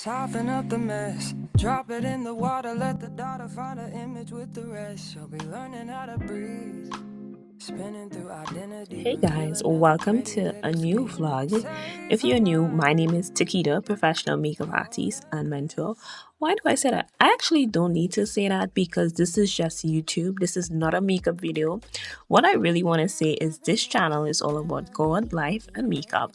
Soften up the mess, drop it in the water, let the daughter find her image with the rest. She'll be learning how to breathe, spinning through identity. Hey guys, welcome to a new vlog. If you're new, my name is Takeda, professional makeup artist and mentor. Why do I say that? I actually don't need to say that because this is just YouTube. This is not a makeup video. What I really want to say is this channel is all about God, life, and makeup.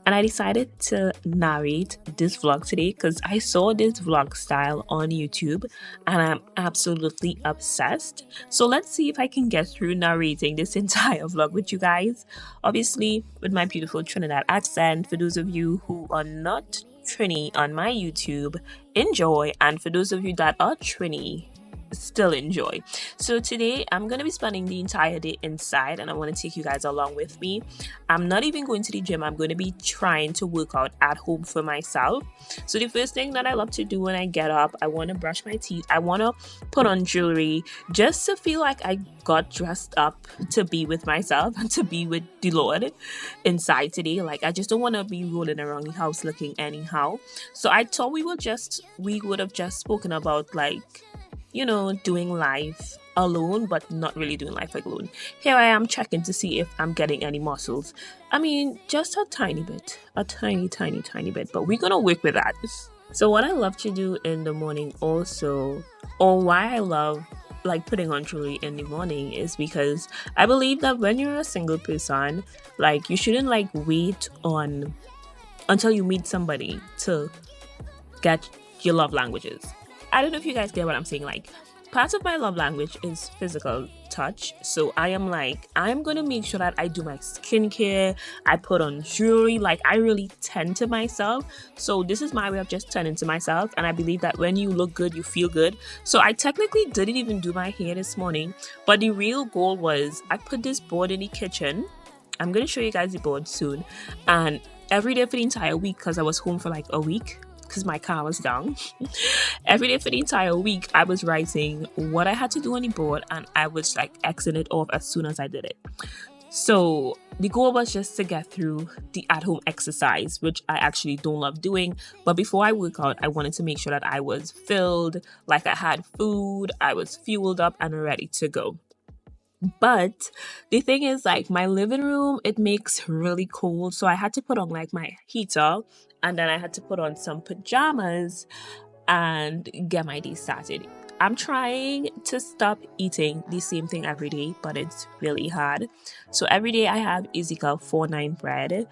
And I decided to narrate this vlog today because I saw this vlog style on YouTube and I'm absolutely obsessed. So let's see if I can get through narrating this entire vlog with you guys. Obviously, with my beautiful Trinidad accent. For those of you who are not Trini on my YouTube, enjoy. And for those of you that are Trini, still enjoy. So today I'm going to be spending the entire day inside and I want to take you guys along with me. I'm not even going to the gym. I'm going to be trying to work out at home for myself. So the first thing that I love to do when I get up, I want to brush my teeth. I want to put on jewelry just to feel like I got dressed up to be with myself and to be with the Lord inside today. Like I just don't want to be rolling around the house looking anyhow. So I thought we would have just spoken about like, you know, doing life alone, but not really doing life alone. Here I am checking to see if I'm getting any muscles. I mean, just a tiny bit, a tiny bit, but we're gonna work with that. So what I love to do in the morning also, or why I love like putting on jewelry in the morning is because I believe that when you're a single person, like you shouldn't like wait on until you meet somebody to get your love languages. I don't know if you guys get what I'm saying. Like, part of my love language is physical touch. So I'm going to make sure that I do my skincare. I put on jewelry. Like, I really tend to myself. So this is my way of just turning to myself. And I believe that when you look good, you feel good. So I technically didn't even do my hair this morning. But the real goal was I put this board in the kitchen. I'm going to show you guys the board soon. And every day for the entire week, because I was home for like a week, because my car was down. Every day for the entire week, I was writing what I had to do on the board and I was like Xing it off as soon as I did it. So the goal was just to get through the at-home exercise, which I actually don't love doing. But before I work out, I wanted to make sure that I was filled, like I had food, I was fueled up and ready to go. But the thing is, like, my living room, it makes really cold. So I had to put on like my heater and then I had to put on some pajamas and get my day started. I'm trying to stop eating the same thing every day, but it's really hard. So every day I have Ezekiel 4-9 bread.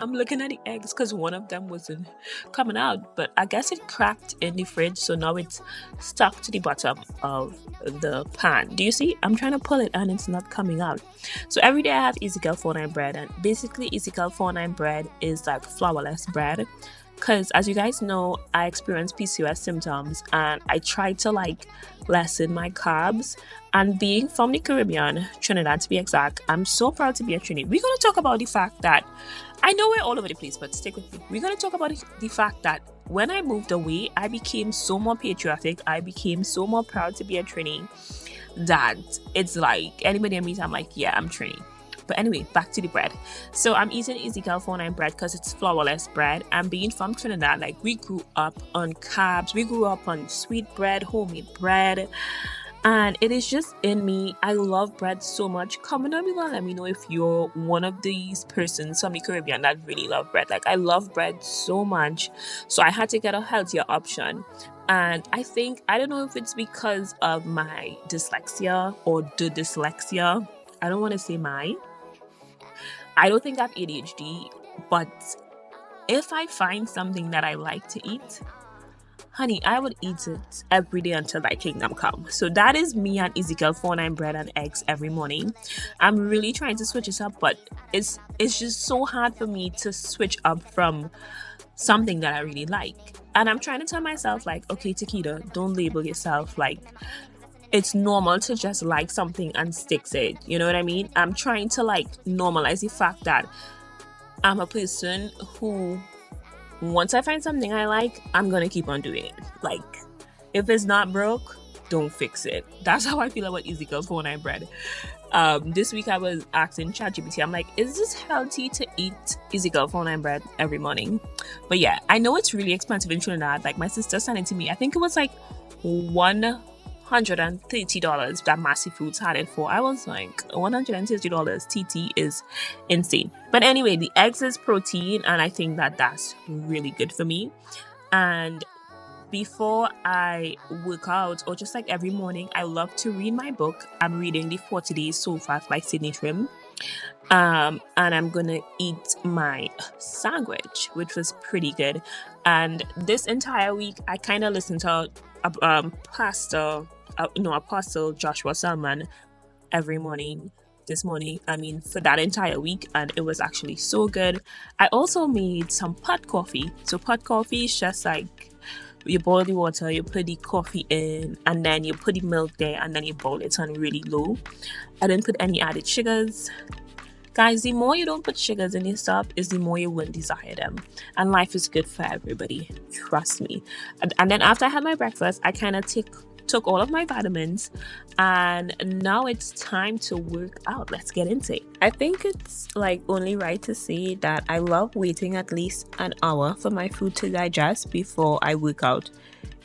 I'm looking at the eggs because one of them wasn't coming out, but I guess it cracked in the fridge, so now it's stuck to the bottom of the pan. Do you see? I'm trying to pull it and it's not coming out. So every day I have Ezekiel 4-9 bread, and basically Ezekiel 4-9 bread is like flourless bread. Because as you guys know, I experienced PCOS symptoms and I tried to like lessen my carbs. And being from the Caribbean, Trinidad to be exact, I'm so proud to be a Trini. We're going to talk about the fact that, I know we're all over the place, but stick with me. We're going to talk about the fact that when I moved away, I became so more patriotic. I became so more proud to be a Trini that it's like anybody I meet, I'm like, yeah, I'm Trini. But anyway, back to the bread. So I'm eating Ezekiel 4-9 bread because it's flourless bread. And being from Trinidad, like we grew up on carbs. We grew up on sweet bread, homemade bread. And it is just in me. I love bread so much. Comment down below and let me know if you're one of these persons from the Caribbean that really love bread. Like I love bread so much. So I had to get a healthier option. And I think, I don't know if it's because of my dyslexia or the dyslexia. I don't want to say mine. I don't think I have ADHD, but if I find something that I like to eat, honey, I would eat it every day until thy kingdom come. So that is me and Ezekiel 4-9 bread and eggs every morning. I'm really trying to switch it up, but it's just so hard for me to switch up from something that I really like. And I'm trying to tell myself like, okay, Takeda, don't label yourself like it's normal to just like something and stick to it. You know what I mean? I'm trying to like normalize the fact that I'm a person who, once I find something I like, I'm going to keep on doing it. Like, if it's not broke, don't fix it. That's how I feel about Ezekiel 4-9 bread. This week I was asking ChatGPT, I'm like, is this healthy to eat Ezekiel 49 bread every morning? But yeah, I know it's really expensive in Trinidad. Like my sister sent it to me. I think it was like $130 that Massy Foods had it for. I was like, $130 TT is insane. But anyway, the eggs is protein, and I think that that's really good for me. And before I work out, or just like every morning, I love to read my book. I'm reading The 40 Days So Fast by Sydney Trim. And I'm gonna eat my sandwich, which was pretty good. And this entire week, I kind of listened to Apostle Joshua Salman every morning. This morning, I mean, for that entire week, and it was actually so good. I also made some pot coffee. So pot coffee is just like you boil the water, you put the coffee in, and then you put the milk there, and then you boil it on really low. I didn't put any added sugars. Guys, the more you don't put sugars in your stuff is the more you won't desire them. And life is good for everybody. Trust me. And then after I had my breakfast, I kind of took all of my vitamins, and now it's time to work out. Let's get into it. I think it's like only right to say that I love waiting at least an hour for my food to digest before I work out,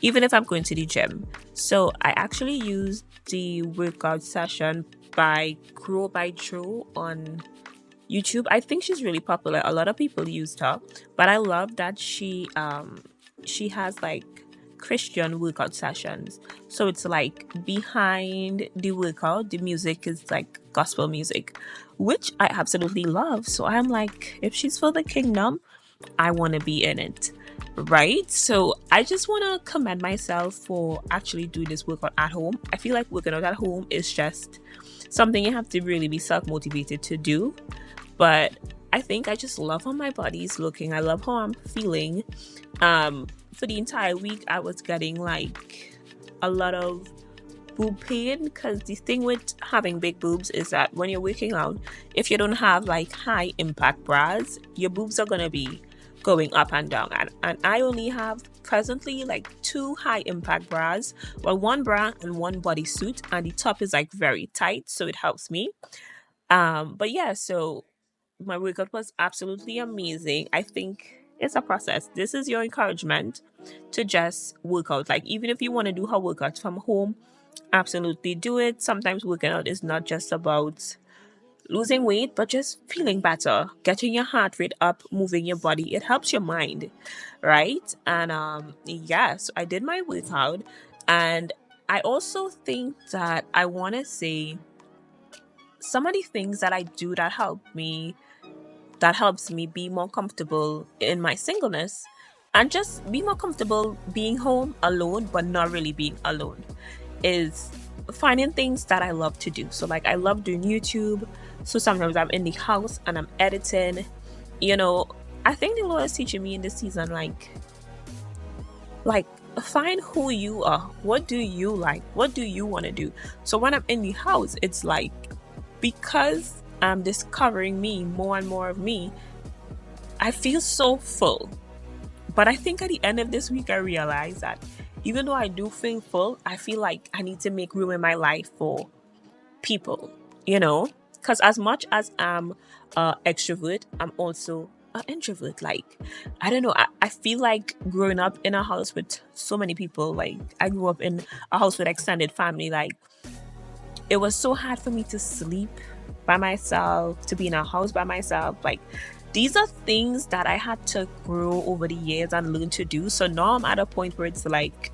even if I'm going to the gym. So I actually use the workout session by Grow by Joe on YouTube. I think she's really popular. A lot of people use her, but I love that she has like Christian workout sessions. So it's like behind the workout, the music is like gospel music, which I absolutely love. So I'm like, if she's for the kingdom, I want to be in it. Right? So I just want to commend myself for actually doing this workout at home. I feel like working out at home is just something you have to really be self-motivated to do. But I think I just love how my body's looking. I love how I'm feeling. For the entire week, I was getting like a lot of boob pain, because the thing with having big boobs is that when you're working out, if you don't have like high impact bras, your boobs are gonna be going up and down. And I only have presently like 2 high impact bras, well, 1 bra and 1 bodysuit, and the top is like very tight, so it helps me. But yeah, so my workout was absolutely amazing. I think it's a process. This is your encouragement to just work out. Like, even if you want to do her workouts from home, absolutely do it. Sometimes working out is not just about losing weight, but just feeling better, getting your heart rate up, moving your body. It helps your mind, right? And so I did my workout, and I also think that I want to say some of the things that I do that helps me be more comfortable in my singleness, and just be more comfortable being home alone but not really being alone, is finding things that I love to do. So like, I love doing YouTube, so sometimes I'm in the house and I'm editing. I think the Lord is teaching me in this season, like find who you are. What do you like? What do you want to do? So when I'm in the house, it's like, because I'm discovering me, more and more of me, I feel so full. But I think at the end of this week, I realized that even though I do feel full, I feel like I need to make room in my life for people, because as much as I'm an extrovert, I'm also an introvert. Like, I don't know, I feel like growing up in a house with so many people, like I grew up in a house with extended family, like it was so hard for me to sleep by myself, to be in a house by myself. Like, these are things that I had to grow over the years and learn to do. So now I'm at a point where it's like,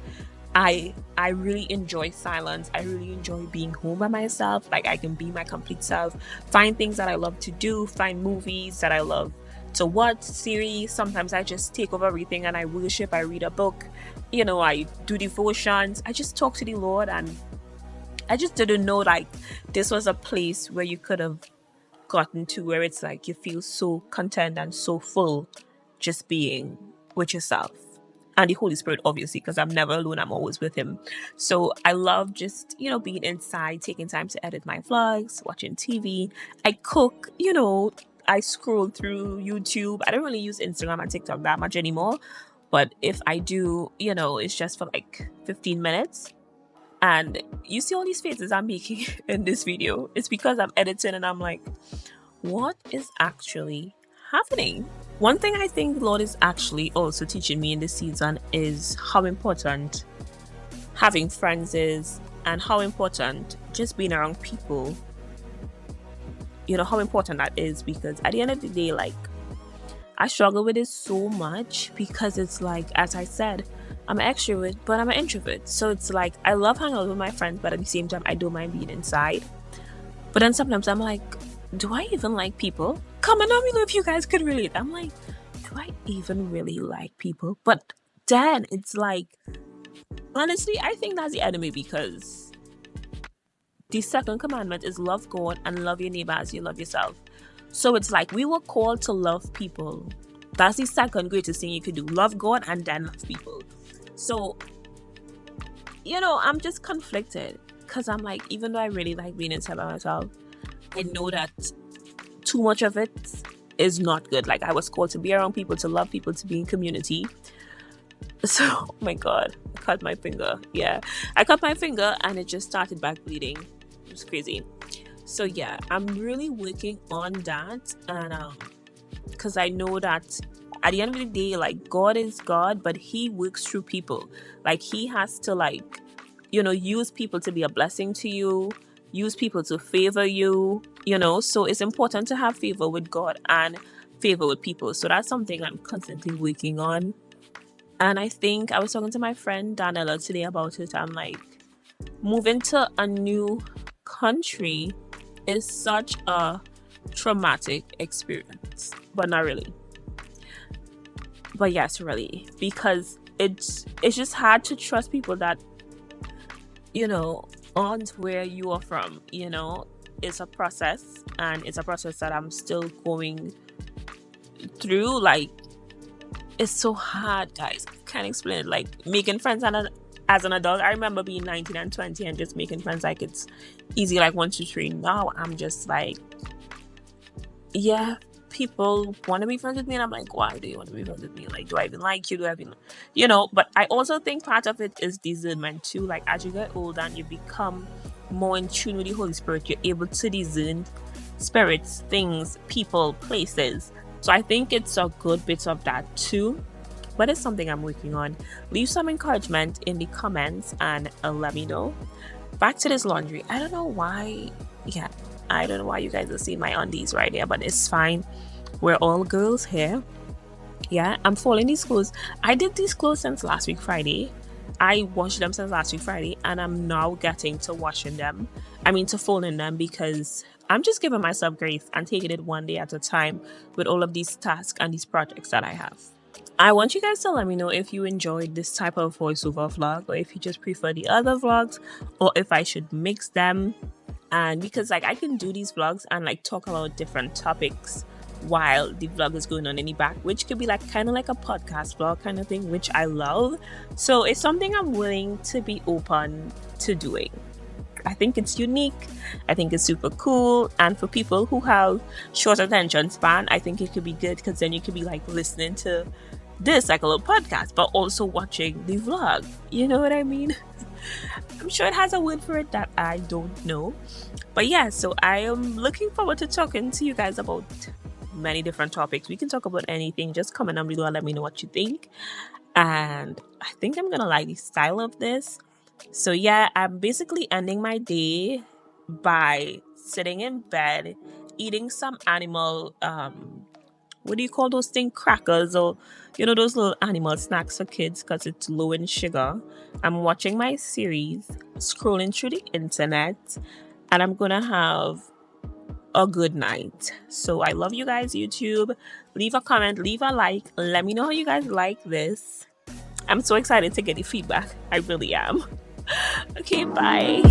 I really enjoy silence. I really enjoy being home by myself. Like, I can be my complete self, find things that I love to do, find movies that I love to watch, series. Sometimes I just take over everything and I worship, I read a book, I do devotions, I just talk to the Lord. And I just didn't know like this was a place where you could have gotten to, where it's like you feel so content and so full just being with yourself. And the Holy Spirit, obviously, because I'm never alone, I'm always with Him. So I love just, being inside, taking time to edit my vlogs, watching TV. I cook, I scroll through YouTube. I don't really use Instagram and TikTok that much anymore. But if I do, it's just for like 15 minutes. And you see all these faces I'm making in this video. It's because I'm editing and I'm like, what is actually happening? One thing I think the Lord is actually also teaching me in this season is how important having friends is, and how important just being around people, how important that is. Because at the end of the day, like, I struggle with it so much because it's like, as I said, I'm an extrovert, but I'm an introvert. So it's like, I love hanging out with my friends, but at the same time, I don't mind being inside. But then sometimes I'm like, do I even like people? Comment on below if you guys could relate. I'm like, do I even really like people? But then it's like, honestly, I think that's the enemy, because the second commandment is love God and love your neighbor as you love yourself. So it's like, we were called to love people. That's the second greatest thing you could do. Love God and then love people. So, I'm just conflicted, because I'm like, even though I really like being inside by myself, I know that too much of it is not good. Like, I was called to be around people, to love people, to be in community. So, oh my God, I cut my finger. Yeah, I cut my finger and it just started back bleeding. It was crazy. So yeah, I'm really working on that. And because I know that at the end of the day, like, God is God, but he works through people. Like, he has to, like, use people to be a blessing to you, use people to favor you, so it's important to have favor with God and favor with people. So that's something I'm constantly working on. And I think I was talking to my friend Danella today about it. I'm like, moving to a new country is such a traumatic experience, but not really. But yes, really, because it's just hard to trust people that aren't where you are from. It's a process, and it's a process that I'm still going through. Like, it's so hard, guys. I can't explain it. Like, making friends as an adult, I remember being 19 and 20 and just making friends like it's easy, like 1, 2, 3. Now I'm just like, yeah, people want to be friends with me, and I'm like, why do you want to be friends with me? Like, do I even like you? Do I even, but I also think part of it is discernment too. Like, as you get older and you become more in tune with the Holy Spirit, you're able to discern spirits, things, people, places. So I think it's a good bit of that too. But it's something I'm working on. Leave some encouragement in the comments and let me know. Back to this laundry. I don't know why. Yeah, I don't know why you guys are seeing my undies right there, but it's fine. We're all girls here. Yeah, I'm folding these clothes. I did these clothes since last week Friday. I washed them since last week Friday, and I'm now getting to washing them. To folding them, because I'm just giving myself grace and taking it one day at a time with all of these tasks and these projects that I have. I want you guys to let me know if you enjoyed this type of voiceover vlog, or if you just prefer the other vlogs, or if I should mix them. And because, like, I can do these vlogs and, like, talk about different topics while the vlog is going on in the back, which could be like kind of like a podcast vlog kind of thing, which I love. So it's something I'm willing to be open to doing. I think it's unique. I think it's super cool. And for people who have short attention span, I think it could be good, because then you could be like listening to this like a little podcast, but also watching the vlog. You know what I mean? I'm sure it has a word for it that I don't know. But yeah, so I am looking forward to talking to you guys about many different topics. We can talk about anything. Just comment down below and let me know what you think. And I think I'm gonna like the style of this. So yeah, I'm basically ending my day by sitting in bed, eating some animal what do you call those things, crackers, or those little animal snacks for kids, because it's low in sugar. I'm watching my series, scrolling through the internet, and I'm gonna have a good night. So I love you guys, YouTube. Leave a comment, leave a like, let me know how you guys like this. I'm so excited to get the feedback. I really am. Okay, bye.